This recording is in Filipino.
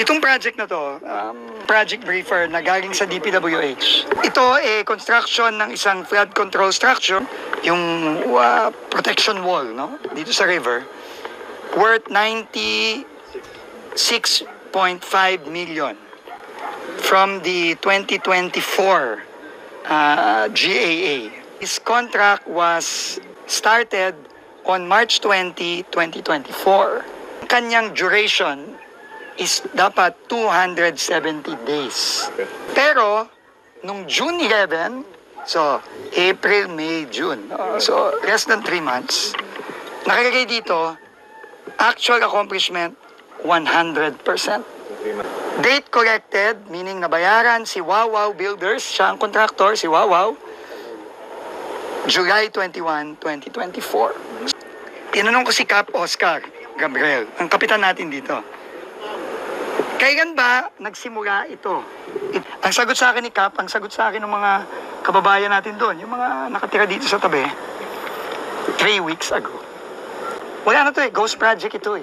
Itong project na to, project briefer na galing sa DPWH. Ito construction ng isang flood control structure, yung protection wall, no? Dito sa river, worth 96.5 million from the 2024 GAA. This contract was started on March 20, 2024. Kanyang duration is dapat 270 days. Pero, nung June 11, so April, May, June, so less than 3 months, nakalagay dito, actual accomplishment, 100%. Date collected, meaning nabayaran si Wawaw Builders, siya ang contractor, si Wawaw, July 21, 2024. Tinanong ko si Cap Oscar Gabriel, ang kapitan natin dito. Kailan ba nagsimula ito? Ang sagot sa akin ni Cap, ang sagot sa akin ng mga kababayan natin doon, yung mga nakatira dito sa tabi, 3 weeks ago. Wala na to ghost project ito